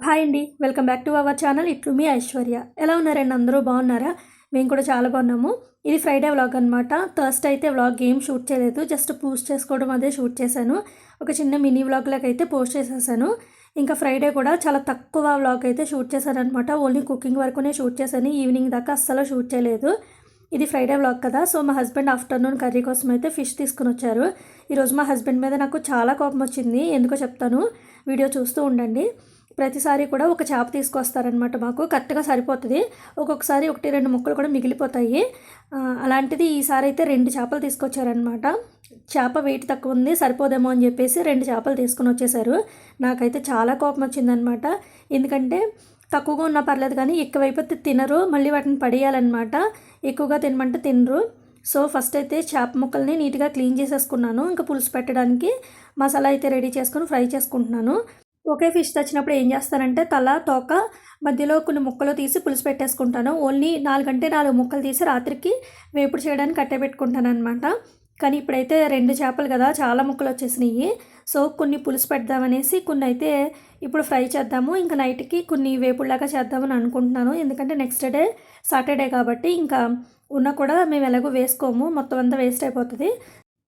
Hi అండి. Welcome back to our channel. ఇట్లు మీ ఐశ్వర్య. ఎలా ఉన్నారండి? అందరూ బాగున్నారా? మేము కూడా చాలా బాగున్నాము. ఇది ఫ్రైడే వ్లాగ్ అనమాట. థర్స్డే అయితే వ్లాగ్ ఏం షూట్ చేయలేదు. జస్ట్ పూజ చేసుకోవడం అదే షూట్ చేశాను. ఒక చిన్న మినీ వ్లాగ్ లాగా అయితే పోస్ట్ చేసేసాను. ఇంకా ఫ్రైడే కూడా చాలా తక్కువ వ్లాగ్ అయితే షూట్ చేశానమాట. ఓన్లీ కుకింగ్ వరకునే షూట్ చేశాను. ఈవినింగ్ దాకా అస్సలు షూట్ చేయలేదు. ఇది ఫ్రైడే వ్లాగ్ కదా. సో మా హస్బెండ్ ఆఫ్టర్నూన్ కర్రీ కోసం అయితే ఫిష్ తీసుకుని వచ్చారు. ఈరోజు మా హస్బెండ్ మీద నాకు చాలా కోపం వచ్చింది. ఎందుకో చెప్తాను, వీడియో చూస్తూ ఉండండి. ప్రతిసారి కూడా ఒక చేప తీసుకొస్తారనమాట. మాకు కరెక్ట్గా సరిపోతుంది. ఒక్కొక్కసారి 1-2 ముక్కలు కూడా మిగిలిపోతాయి. అలాంటిది ఈసారి అయితే 2 చేపలు తీసుకొచ్చారనమాట. చేప వెయిట్ తక్కువ ఉంది, సరిపోదేమో అని చెప్పేసి 2 చేపలు తీసుకుని వచ్చేసారు. నాకైతే చాలా కోపం వచ్చిందనమాట. ఎందుకంటే తక్కువగా ఉన్నా పర్లేదు కానీ ఎక్కువైపోతే తినరు, మళ్ళీ వాటిని పడేయాలన్నమాట. ఎక్కువగా తినమంటే తినరు. సో ఫస్ట్ అయితే చేప ముక్కల్ని నీట్గా క్లీన్ చేసేసుకున్నాను. ఇంకా పులుసు పెట్టడానికి మసాలా అయితే రెడీ చేసుకొని ఫ్రై చేసుకుంటున్నాను. ఒకే ఫిష్ తెచ్చినప్పుడు ఏం చేస్తానంటే తల తోక మధ్యలో కొన్ని ముక్కలు తీసి పులుసు పెట్టేసుకుంటాను. ఓన్లీ 4 ముక్కలు తీసి రాత్రికి వేపుడు చేయడానికి కట్టెపెట్టుకుంటాను అనమాట. కానీ ఇప్పుడైతే 2 చేపలు కదా, చాలా ముక్కలు వచ్చేసినాయి. సో కొన్ని పులుసు పెడదామనేసి కొన్ని అయితే ఇప్పుడు ఫ్రై చేద్దాము. ఇంకా నైట్కి కొన్ని వేపుడులాగా చేద్దామని అనుకుంటున్నాను. ఎందుకంటే నెక్స్ట్ డే సాటర్డే కాబట్టి ఇంకా ఉన్న కూడా మేము ఎలాగో వేసుకోము, మొత్తం అంతా వేస్ట్ అయిపోతుంది.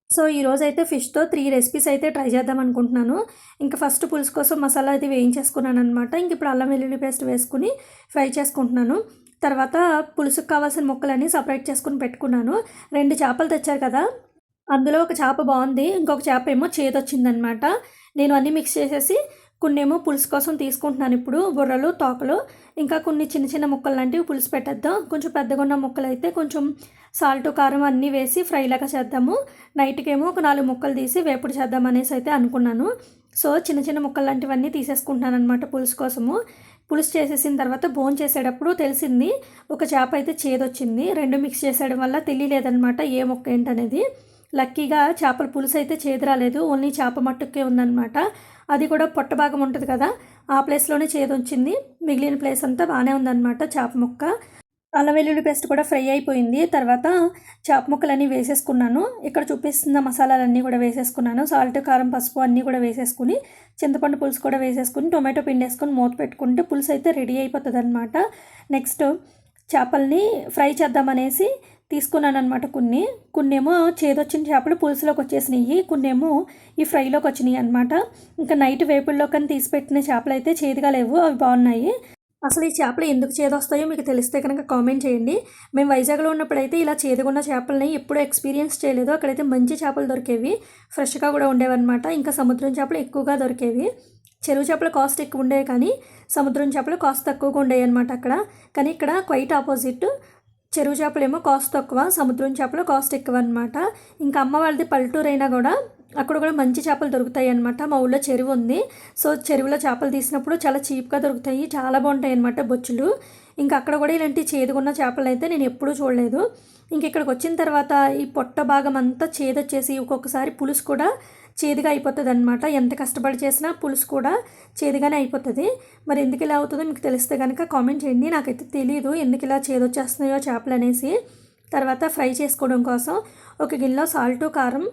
సో ఈరోజు అయితే ఫిష్తో 3 రెసిపీస్ అయితే ట్రై చేద్దాం అనుకుంటున్నాను. ఇంకా ఫస్ట్ పులుసు కోసం మసాలా అయితే వేయించేసుకున్నాను అనమాట. ఇంక ఇప్పుడు అల్లం వెల్లుల్లి పేస్ట్ వేసుకుని ఫ్రై చేసుకుంటున్నాను. తర్వాత పులుసుకు కావాల్సిన ముక్కలన్నీ సపరేట్ చేసుకుని పెట్టుకున్నాను. 2 చేపలు తెచ్చారు కదా, అందులో ఒక చేప బాగుంది, ఇంకొక చేప ఏమో చేదొచ్చిందనమాట. నేను అన్నీ మిక్స్ చేసేసి కొన్నేమో పులుసు కోసం తీసుకుంటున్నాను. ఇప్పుడు బుర్రలు, తోకలు, ఇంకా కొన్ని చిన్న చిన్న ముక్కలు లాంటివి పులుసు పెట్టేద్దాం. కొంచెం పెద్దగా ఉన్న ముక్కలు అయితే కొంచెం సాల్ట్, కారం అన్నీ వేసి ఫ్రైలాగా చేద్దాము. నైట్కి ఏమో ఒక 4 ముక్కలు తీసి వేపుడు చేద్దాం అనేసి అయితే అనుకున్నాను. సో చిన్న చిన్న ముక్కలు లాంటివన్నీ తీసేసుకుంటున్నాను అనమాట పులుసు కోసము. పులుసు చేసేసిన తర్వాత బోన్ చేసేటప్పుడు తెలిసింది ఒక చేప అయితే చేదొచ్చింది. 2 మిక్స్ చేసేయడం వల్ల తెలియలేదనమాట ఏ ముక్క ఏంటనేది. లక్కీగా చేపల పులుసు అయితే చేదు రాలేదు, ఓన్లీ చేప మట్టుకే ఉందన్నమాట. అది కూడా పొట్ట భాగం ఉంటుంది కదా, ఆ ప్లేస్లోనే చేదు వచ్చింది. మిగిలిన ప్లేస్ అంతా బాగానే ఉందన్నమాట చేప ముక్క. అల్లం వెల్లుల్లి పేస్ట్ కూడా ఫ్రై అయిపోయింది. తర్వాత చేప ముక్కలన్నీ వేసేసుకున్నాను. ఇక్కడ చూపిస్తున్న మసాలాలన్నీ కూడా వేసేసుకున్నాను. సాల్ట్, కారం, పసుపు అన్నీ కూడా వేసేసుకుని చింతపండు పులుసు కూడా వేసేసుకుని టొమాటో పిండి వేసుకొని మూత పెట్టుకుంటే పులుసు అయితే రెడీ అయిపోతుంది అనమాట. నెక్స్ట్ చేపల్ని ఫ్రై చేద్దామనేసి తీసుకున్నాను అనమాట. కొన్నేమో చేదొచ్చిన చేపలు పులుసులోకి వచ్చేసినాయి, కొన్నేమో ఈ ఫ్రైలోకి వచ్చినాయి అనమాట. ఇంకా నైట్ వేపుల్లో కానీ తీసి పెట్టిన చేపలు అయితే చేదుగా లేవు, అవి బాగున్నాయి. అసలు ఈ చేపలు ఎందుకు చేదొస్తాయో మీకు తెలిస్తే కనుక కామెంట్ చేయండి. మేము వైజాగ్లో ఉన్నప్పుడైతే ఇలా చేదుగున్న చేపలని ఎప్పుడూ ఎక్స్పీరియన్స్ చేయలేదు. అక్కడైతే మంచి చేపలు దొరికేవి, ఫ్రెష్గా కూడా ఉండేవన్నమాట. ఇంకా సముద్రం చేపలు ఎక్కువగా దొరికేవి. చెరువు చేపల కాస్ట్ ఎక్కువ ఉండేవి కానీ సముద్రం చేపలు కాస్ట్ తక్కువగా ఉండేవి అనమాట అక్కడ. కానీ ఇక్కడ క్వైట్ ఆపోజిట్, చెరువు చేపలేమో కాస్ట్ తక్కువ, సముద్రం చేపలు కాస్ట్ ఎక్కువ అనమాట. ఇంకా అమ్మ వాళ్ళది పల్లెటూరు అయినా కూడా అక్కడ కూడా మంచి చేపలు దొరుకుతాయి అనమాట. మా ఊళ్ళో చెరువు ఉంది. సో చెరువులో చేపలు తీసినప్పుడు చాలా చీప్గా దొరుకుతాయి, చాలా బాగుంటాయి అనమాట బొచ్చులు. ఇంకా అక్కడ కూడా ఇలాంటి చేదుగున్న చేపలు అయితే నేను ఎప్పుడూ చూడలేదు. ఇంక ఇక్కడికి వచ్చిన తర్వాత ఈ పొట్ట భాగం అంతా చేదొచ్చేసి ఒక్కొక్కసారి పులుసు కూడా చేదుగా అయిపోతుంది అనమాట. ఎంత కష్టపడి చేసినా పులుసు కూడా చేదుగానే అయిపోతుంది. మరి ఎందుకు ఇలా అవుతుందో మీకు తెలిస్తే కనుక కామెంట్ చేయండి. నాకైతే తెలియదు ఎందుకు ఇలా చేదొచ్చేస్తున్నాయో చేపలు అనేసి. తర్వాత ఫ్రై చేసుకోవడం కోసం ఒక గిన్నెలో సాల్ట్, కారం,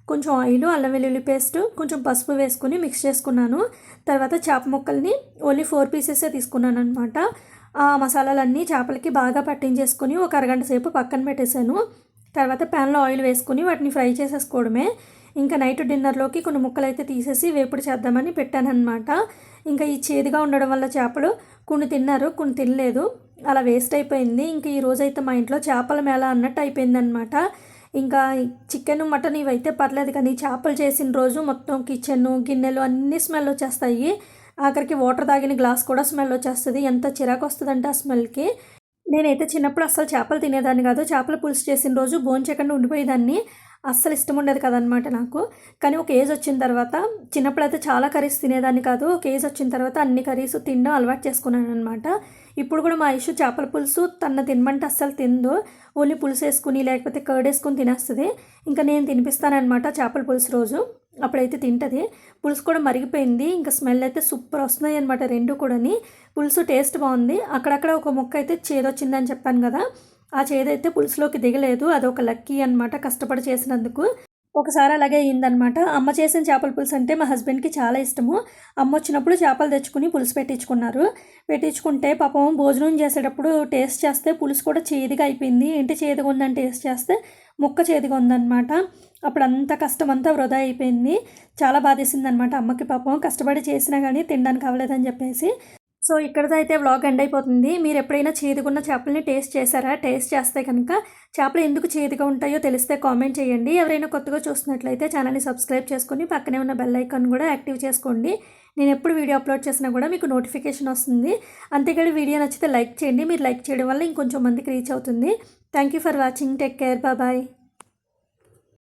కొంచెం ఆయిల్, అల్లం వెల్లుల్లి పేస్ట్, కొంచెం పసుపు వేసుకుని మిక్స్ చేసుకున్నాను. తర్వాత చేప ముక్కల్ని ఓన్లీ 4 పీసెసే తీసుకున్నాను అనమాట. ఆ మసాలాలన్నీ చేపలకి బాగా పట్టించేసుకొని ఒక అరగంట సేపు పక్కన పెట్టేశాను. తర్వాత ప్యాన్లో ఆయిల్ వేసుకుని వాటిని ఫ్రై చేసేసుకోవడమే. ఇంకా నైట్ డిన్నర్లోకి కొన్ని ముక్కలు అయితే తీసేసి వేపుడు చేద్దామని పెట్టానన్నమాట. ఇంకా ఈ చేదుగా ఉండడం వల్ల చేపలు కొన్ని తిన్నారు, కొన్ని తినలేదు, అలా వేస్ట్ అయిపోయింది. ఇంకా ఈ రోజైతే మా ఇంట్లో చేపల మేళ అన్నట్టు అయిపోయిందనమాట. ఇంకా చికెన్, మటన్ ఇవైతే పర్లేదు కానీ చేపలు చేసిన రోజు మొత్తం కిచెన్, గిన్నెలు అన్నీ స్మెల్ వచ్చేస్తాయి. ఆఖరికి వాటర్ తాగిన గ్లాస్ కూడా స్మెల్ వచ్చేస్తుంది. ఎంత చిరాకు వస్తుందంటే ఆ స్మెల్కి. నేనైతే చిన్నప్పుడు అస్సలు చేపలు తినేదాన్ని కాదు. చేపల పులుసు చేసిన రోజు భోంచేయకుండా ఉండిపోయేదాన్ని. అస్సలు ఇష్టం ఉండేది కదనమాట నాకు. కానీ ఒక ఏజ్ వచ్చిన తర్వాత, చిన్నప్పుడైతే చాలా కర్రీస్ తినేదాన్ని కాదు. ఒక ఏజ్ వచ్చిన తర్వాత అన్ని కర్రీస్ తినడం అలవాటు చేసుకున్నాను అనమాట. ఇప్పుడు కూడా మా ఇష్యూ చేపల పులుసు తన తినమంటే అస్సలు తిందు. ఓన్లీ పులుసు వేసుకుని లేకపోతే కర్డ్ వేసుకుని తినేస్తుంది. ఇంకా నేను తినిపిస్తానమాట చేపల పులుసు రోజు, అప్పుడైతే తింటుంది. పులుసు కూడా మరిగిపోయింది. ఇంకా స్మెల్ అయితే సూపర్ వస్తున్నాయి అనమాట 2 కూడాని. పులుసు టేస్ట్ బాగుంది. అక్కడక్కడ ఒక ముక్క అయితే చేదొచ్చిందని చెప్పాను కదా, ఆ చేదైతే పులుసులోకి దిగలేదు. అదొక లక్కీ అనమాట కష్టపడి చేసినందుకు. ఒకసారి అలాగే అయిందనమాట. అమ్మ చేసిన చేపల పులుసు అంటే మా హస్బెండ్కి చాలా ఇష్టము. అమ్మ వచ్చినప్పుడు చేపలు తెచ్చుకుని పులుసు పెట్టించుకున్నారు. పెట్టించుకుంటే పాపం భోజనం చేసేటప్పుడు టేస్ట్ చేస్తే పులుసు కూడా చేదుగా అయిపోయింది. ఏంటి చేదుగా ఉందని టేస్ట్ చేస్తే ముక్క చేదుగా ఉందన్నమాట. అప్పుడు అంత కష్టం అంతా వృధా అయిపోయింది. చాలా బాధేసింది అనమాట అమ్మకి. పాపం కష్టపడి చేసినా కానీ తినడానికి అవ్వలేదని చెప్పేసి. సో ఇక్కడితో అయితే వ్లాగ్ ఎండ్ అయిపోతుంది. మీరు ఎప్పుడైనా చేదుగున్న చేపలని టేస్ట్ చేశారా? టేస్ట్ చేస్తే కనుక చేపలు ఎందుకు చేదుగా ఉంటాయో తెలిస్తే కామెంట్ చేయండి. ఎవరైనా కొత్తగా చూస్తున్నట్లయితే ఛానల్ని సబ్స్క్రైబ్ చేసుకొని పక్కనే ఉన్న బెల్ ఐకాన్ కూడా యాక్టివ్ చేసుకోండి. నేను ఎప్పుడు వీడియో అప్లోడ్ చేసినా కూడా మీకు నోటిఫికేషన్ వస్తుంది. అంతేకాదు వీడియో నచ్చితే లైక్ చేయండి. మీరు లైక్ చేయడం వల్ల ఇంకొంచెం మందికి రీచ్ అవుతుంది. Thank you for watching. Take care. Bye.